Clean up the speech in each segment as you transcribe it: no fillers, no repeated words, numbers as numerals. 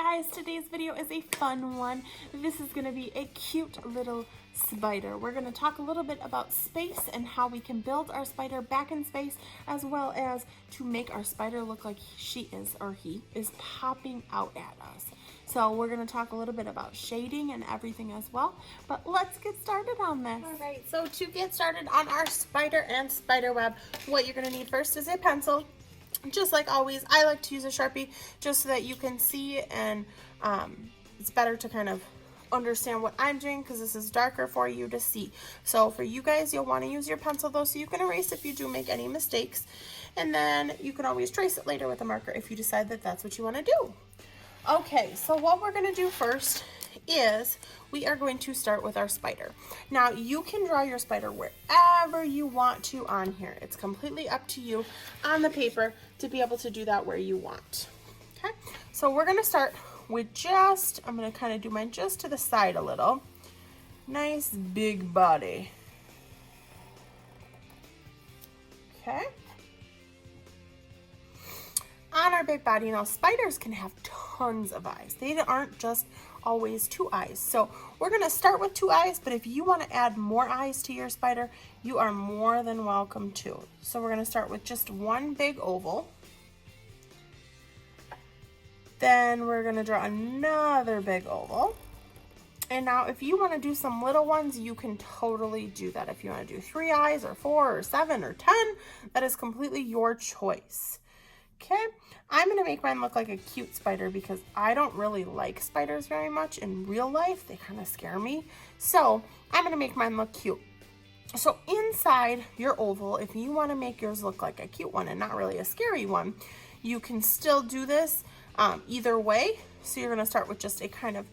guys, today's video is a fun one. This is going to be a cute little spider. We're going to talk a little bit about space and how we can build our spider back in space, as well as to make our spider look like she is, or he is, popping out at us. So we're going to talk a little bit about shading and everything as well, but let's get started on this. All right, so to get started on our spider and spider web, what you're going to need first is a pencil. Just like always, I like to use a Sharpie just so that you can see, and it's better to kind of understand what I'm doing because this is darker for you to see. So for you guys, you'll want to use your pencil though, so you can erase if you do make any mistakes, and then you can always trace it later with a marker if you decide that that's what you want to do. Okay, so what we're going to do first is we are going to start with our spider. Now you can draw your spider wherever you want to on here. It's completely up to you on the paper to be able to do that where you want. Okay, so we're going to start with I'm going to kind of do mine just to the side a little. Nice big body. Okay. On our big body, now spiders can have tons of eyes. They aren't just always two eyes. So we're going to start with two eyes, but if you want to add more eyes to your spider, you are more than welcome to. So we're going to start with just one big oval. Then we're going to draw another big oval. And now if you want to do some little ones, you can totally do that. If you want to do 3 eyes or 4 or 7 or 10, that is completely your choice. Okay, I'm going to make mine look like a cute spider because I don't really like spiders very much in real life. They kind of scare me. So I'm going to make mine look cute. So inside your oval, if you want to make yours look like a cute one and not really a scary one, you can still do this either way. So you're going to start with just a kind of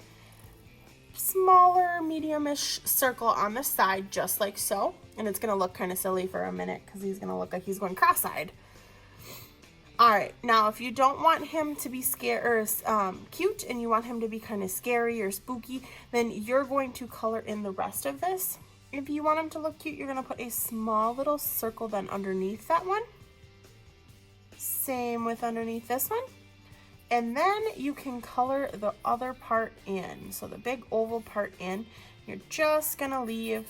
smaller, medium-ish circle on the side, just like so. And it's going to look kind of silly for a minute because he's going to look like he's going cross-eyed. All right, now if you don't want him to be scary or cute and you want him to be kind of scary or spooky, then you're going to color in the rest of this. If you want him to look cute, you're going to put a small little circle then underneath that one. Same with underneath this one. And then you can color the other part in. So the big oval part in, you're just going to leave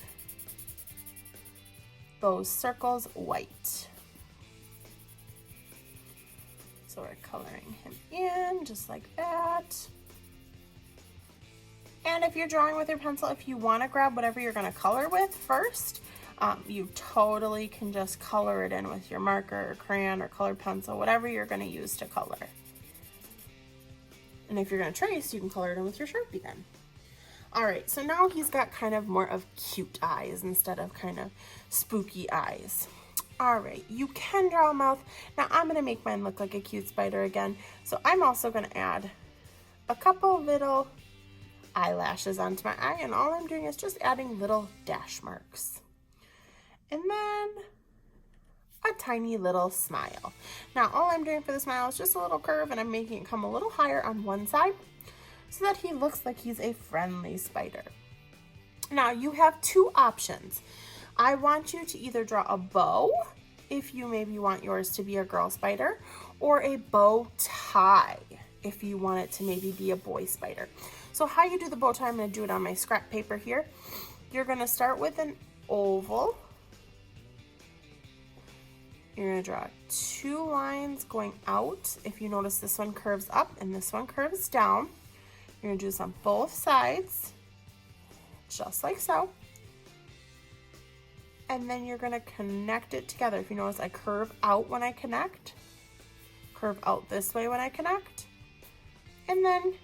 those circles white. So we're coloring him in just like that. And if you're drawing with your pencil, if you want to grab whatever you're going to color with first, you totally can just color it in with your marker or crayon or colored pencil, whatever you're going to use to color. And if you're going to trace, you can color it in with your Sharpie then. All right, so now he's got kind of more of cute eyes instead of kind of spooky eyes. All right, you can draw a mouth. Now I'm going to make mine look like a cute spider again. So I'm also going to add a couple little eyelashes onto my eye, and all I'm doing is just adding little dash marks. And then a tiny little smile. Now all I'm doing for the smile is just a little curve, and I'm making it come a little higher on one side so that he looks like he's a friendly spider. Now you have two options. I want you to either draw a bow, if you maybe want yours to be a girl spider, or a bow tie, if you want it to maybe be a boy spider. So how you do the bow tie, I'm going to do it on my scrap paper here. You're going to start with an oval. You're going to draw 2 lines going out. If you notice, this one curves up and this one curves down. You're going to do this on both sides, just like so. And then you're going to connect it together. If you notice, I curve out when I connect, curve out this way when I connect, and then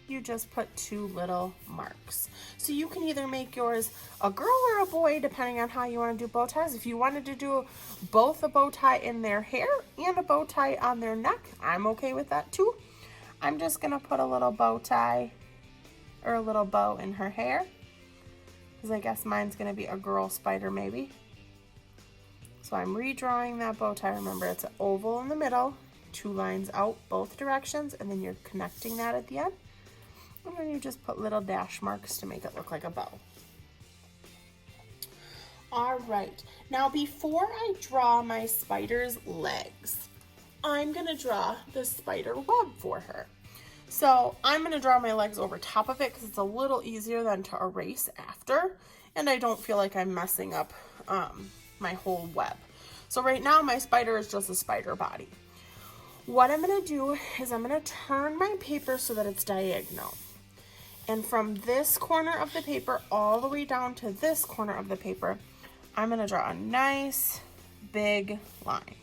you just put 2 little marks. So you can either make yours a girl or a boy, depending on how you want to do bow ties. If you wanted to do both a bow tie in their hair and a bow tie on their neck, I'm okay with that too. I'm just going to put a little bow tie or a little bow in her hair, because I guess mine's going to be a girl spider maybe. So I'm redrawing that bow tie. Remember, it's an oval in the middle, 2 lines out both directions, and then you're connecting that at the end. And then you just put little dash marks to make it look like a bow. All right, now before I draw my spider's legs, I'm going to draw the spider web for her. So I'm gonna draw my legs over top of it because it's a little easier than to erase after, and I don't feel like I'm messing up my whole web. So right now my spider is just a spider body. What I'm gonna do is I'm gonna turn my paper so that it's diagonal. And from this corner of the paper all the way down to this corner of the paper, I'm gonna draw a nice big line.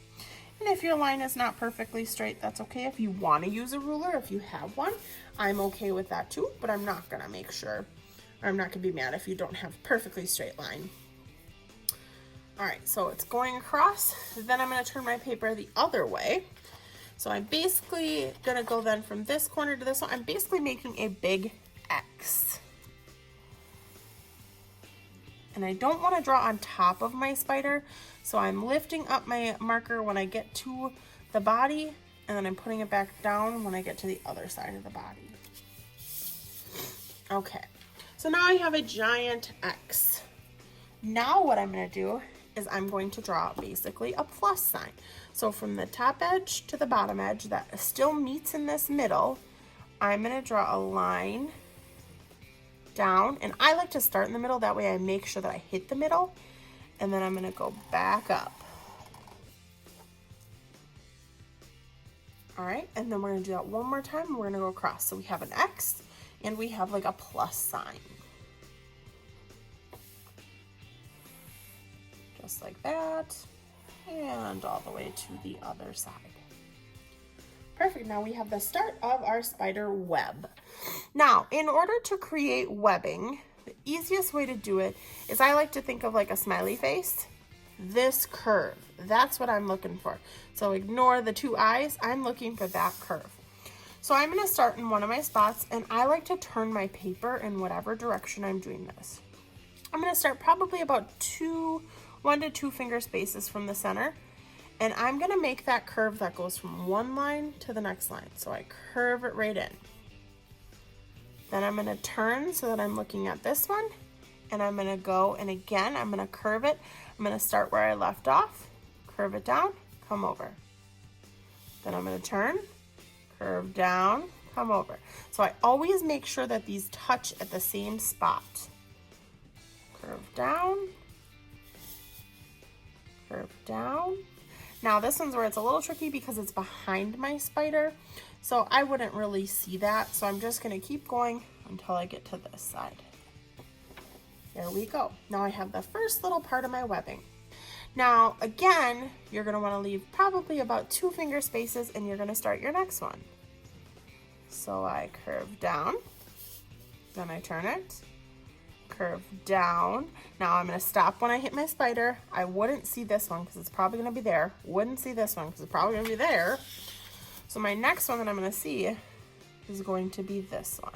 And if your line is not perfectly straight, that's okay. If you want to use a ruler, if you have one, I'm okay with that too, but I'm not gonna make sure, or I'm not gonna be mad if you don't have a perfectly straight line. All right, so it's going across. Then I'm gonna turn my paper the other way. So I'm basically gonna go then from this corner to this one. I'm basically making a big X. And I don't want to draw on top of my spider, so I'm lifting up my marker when I get to the body, and then I'm putting it back down when I get to the other side of the body. Okay, so now I have a giant X. Now what I'm going to do is I'm going to draw basically a plus sign. So from the top edge to the bottom edge that still meets in this middle, I'm going to draw a line down, and I like to start in the middle, that way I make sure that I hit the middle, and then I'm going to go back up. All right, and then we're going to do that one more time, and we're going to go across. So we have an X and we have like a plus sign. Just like that, and all the way to the other side. Perfect, now we have the start of our spider web. Now, in order to create webbing, the easiest way to do it is I like to think of like a smiley face. This curve, that's what I'm looking for. So ignore the two eyes, I'm looking for that curve. So I'm gonna start in one of my spots, and I like to turn my paper in whatever direction I'm doing this. I'm gonna start probably about 1 to 2 finger spaces from the center. And I'm gonna make that curve that goes from one line to the next line. So I curve it right in. Then I'm gonna turn so that I'm looking at this one, and I'm gonna go, and again, I'm gonna curve it. I'm gonna start where I left off, curve it down, come over. Then I'm gonna turn, curve down, come over. So I always make sure that these touch at the same spot. Curve down, curve down. Now this one's where it's a little tricky because it's behind my spider, so I wouldn't really see that. So I'm just gonna keep going until I get to this side. There we go. Now I have the first little part of my webbing. Now again, you're gonna wanna leave probably about 2 finger spaces, and you're gonna start your next one. So I curve down, then I turn it, curve down. Now I'm going to stop when I hit my spider. I wouldn't see this one because it's probably going to be there. Wouldn't see this one because it's probably going to be there. So my next one that I'm going to see is going to be this one.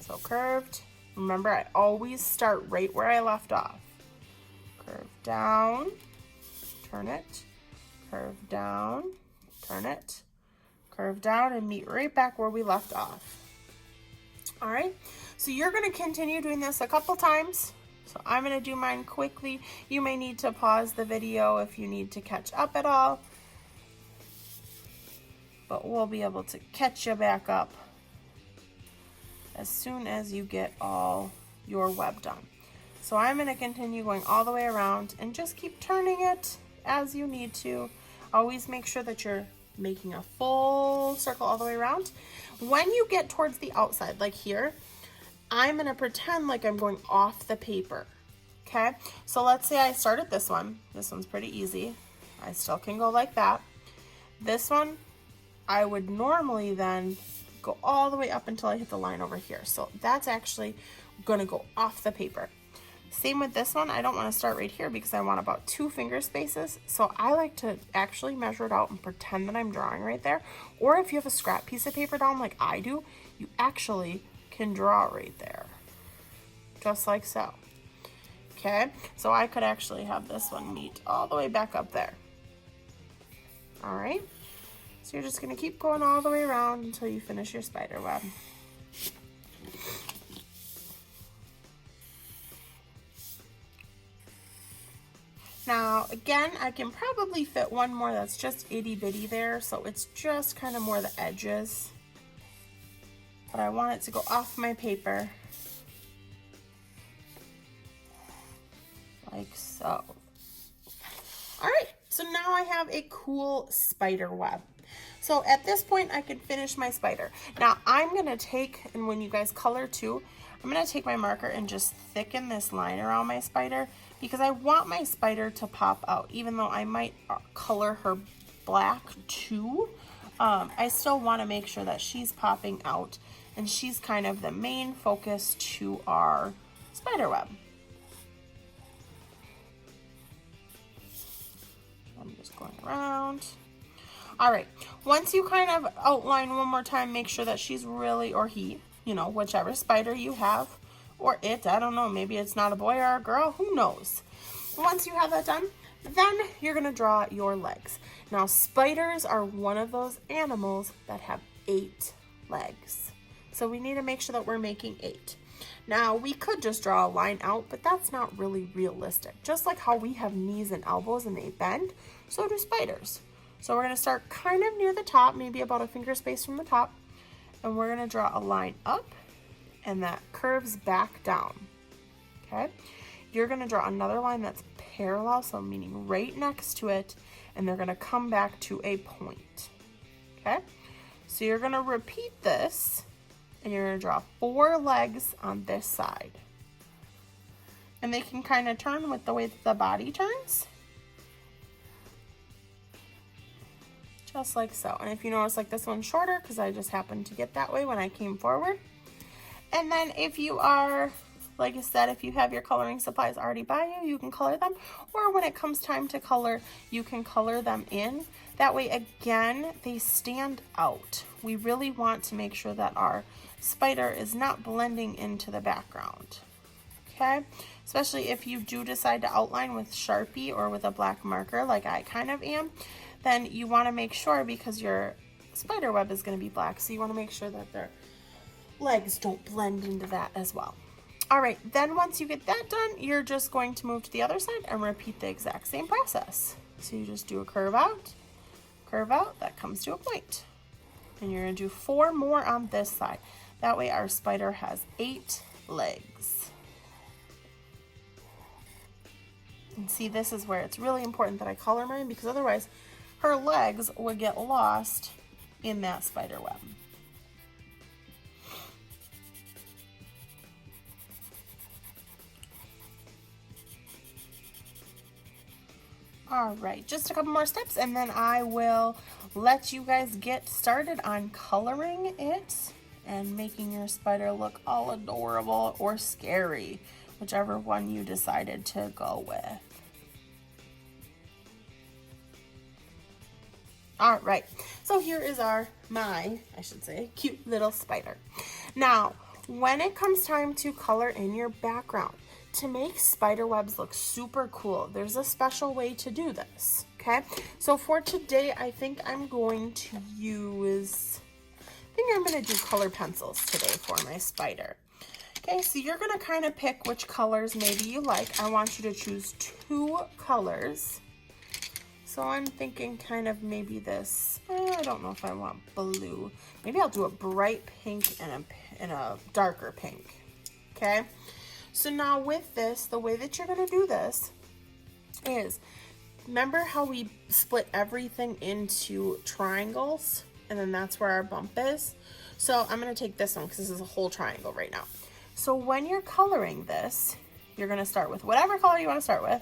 So curved. Remember, I always start right where I left off. Curve down, turn it, curve down, turn it, curve down, and meet right back where we left off. All right, so you're going to continue doing this a couple times. So I'm going to do mine quickly. You may need to pause the video if you need to catch up at all, but we'll be able to catch you back up as soon as you get all your web done. So I'm going to continue going all the way around, and just keep turning it as you need to. Always make sure that you're making a full circle all the way around. When you get towards the outside, like here, I'm going to pretend like I'm going off the paper. Okay, so let's say I started this one. This one's pretty easy. I still can go like that. This one, I would normally then go all the way up until I hit the line over here. So that's actually going to go off the paper. Same with this one. I don't want to start right here because I want about 2 finger spaces. So I like to actually measure it out and pretend that I'm drawing right there. Or if you have a scrap piece of paper down like I do, you actually can draw right there. Just like so. Okay, so I could actually have this one meet all the way back up there. All right, so you're just going to keep going all the way around until you finish your spider web. Now, again, I can probably fit one more that's just itty bitty there, so it's just kind of more the edges. but I want it to go off my paper. Like so. All right, so now I have a cool spider web. So at this point, I can finish my spider. Now I'm gonna take, and when you guys color too, I'm gonna take my marker and just thicken this line around my spider because I want my spider to pop out. Even though I might color her black too, I still wanna make sure that she's popping out and she's kind of the main focus to our spider web. I'm just going around. All right, once you kind of outline one more time, make sure that she's really, or he, you know, whichever spider you have, or it, I don't know, maybe it's not a boy or a girl, who knows. Once you have that done, then you're gonna draw your legs. Now, spiders are one of those animals that have 8 legs. So we need to make sure that we're making 8. Now, we could just draw a line out, but that's not really realistic. Just like how we have knees and elbows and they bend, so do spiders. So we're gonna start kind of near the top, maybe about a finger space from the top, and we're gonna draw a line up and that curves back down, okay? You're gonna draw another line that's parallel, so meaning right next to it, and they're gonna come back to a point, okay? So you're gonna repeat this, and you're gonna draw 4 legs on this side. And they can kind of turn with the way that the body turns. Just like so. And if you notice, like this one's shorter because I just happened to get that way when I came forward. And then if you are, like I said, if you have your coloring supplies already by you, you can color them. Or when it comes time to color, you can color them in. That way, again, they stand out. We really want to make sure that our spider is not blending into the background. Okay? Especially if you do decide to outline with Sharpie or with a black marker like I kind of am, then you want to make sure, because your spider web is going to be black, so you want to make sure that their legs don't blend into that as well. All right, then once you get that done, you're just going to move to the other side and repeat the exact same process. So you just do a curve out, that comes to a point. And you're going to do 4 more on this side. That way our spider has 8 legs. And see, this is where it's really important that I color mine, because otherwise her legs would get lost in that spider web. All right, just a couple more steps and then I will let you guys get started on coloring it and making your spider look all adorable or scary, whichever one you decided to go with. All right, so here is my cute little spider. Now, when it comes time to color in your background, to make spider webs look super cool, there's a special way to do this, okay? So for today, I think I'm going to use, I'm gonna do color pencils today for my spider. Okay, so you're gonna kind of pick which colors maybe you like. I want you to choose 2 colors. So I'm thinking kind of maybe this, I don't know if I want blue. Maybe I'll do a bright pink and a darker pink, okay? So now with this, the way that you're gonna do this is, remember how we split everything into triangles? And then that's where our bump is. So I'm gonna take this one because this is a whole triangle right now. So when you're coloring this, you're gonna start with whatever color you wanna start with.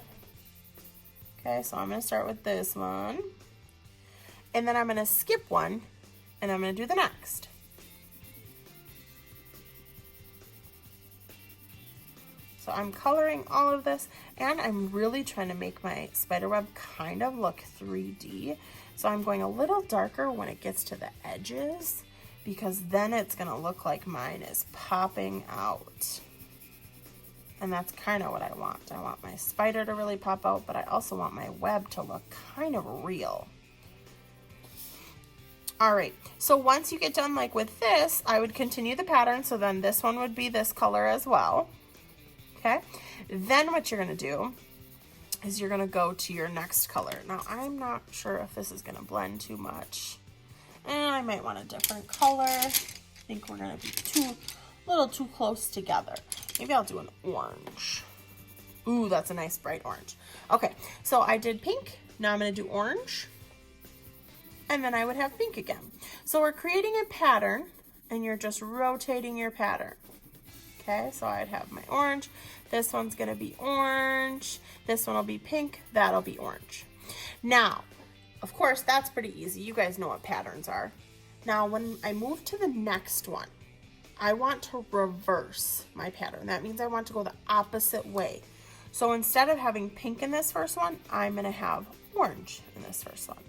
Okay, so I'm gonna start with this one. And then I'm gonna skip one and I'm gonna do the next. So I'm coloring all of this and I'm really trying to make my spider web kind of look 3D. So I'm going a little darker when it gets to the edges because then it's gonna look like mine is popping out. And that's kind of what I want. I want my spider to really pop out, but I also want my web to look kind of real. All right, so once you get done like with this, I would continue the pattern. So then this one would be this color as well. Okay, then what you're gonna do is you're gonna go to your next color. Now, I'm not sure if this is gonna blend too much. And I might want a different color. think we're gonna be a little too close together. Maybe I'll do an orange. Ooh, that's a nice bright orange. Okay, so I did pink. Now I'm gonna do orange. And then I would have pink again. So we're creating a pattern, and you're just rotating your pattern. Okay, so I'd have my orange. This one's gonna be orange. This one will be pink. That'll be orange. Now, of course, that's pretty easy. You guys know what patterns are. Now, when I move to the next one, I want to reverse my pattern. That means I want to go the opposite way. So instead of having pink in this first one, I'm gonna have orange in this first one.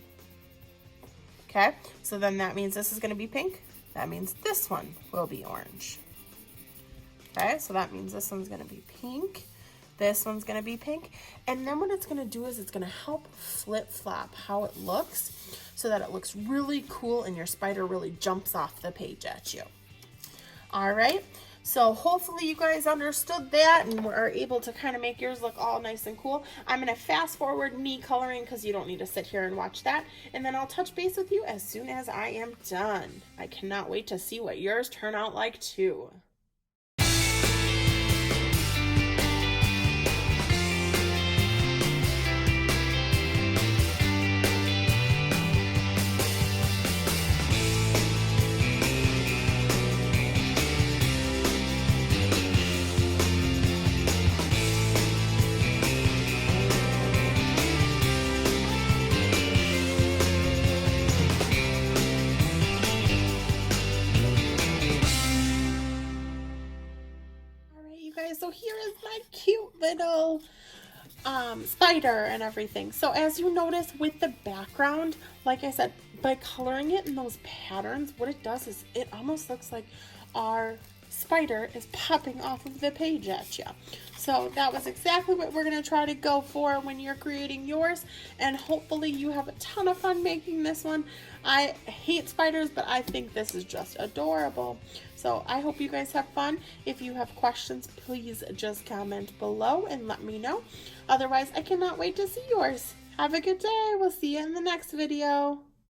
Okay, so then that means this is gonna be pink. That means this one will be orange. Okay, so that means this one's gonna be pink. This one's gonna be pink. And then what it's gonna do is it's gonna help flip-flop how it looks so that it looks really cool and your spider really jumps off the page at you. All right, so hopefully you guys understood that and are able to kind of make yours look all nice and cool. I'm gonna fast forward me coloring because you don't need to sit here and watch that. And then I'll touch base with you as soon as I am done. I cannot wait to see what yours turn out like too. So here is my cute little spider and everything. So as you notice with the background, like I said, by coloring it in those patterns, what it does is it almost looks like our spider is popping off of the page at you. So that was exactly what we're going to try to go for when you're creating yours, and hopefully you have a ton of fun making this one. I hate spiders, but I think this is just adorable. So I hope you guys have fun. If you have questions, please just comment below and let me know. Otherwise, I cannot wait to see yours. Have a good day. We'll see you in the next video.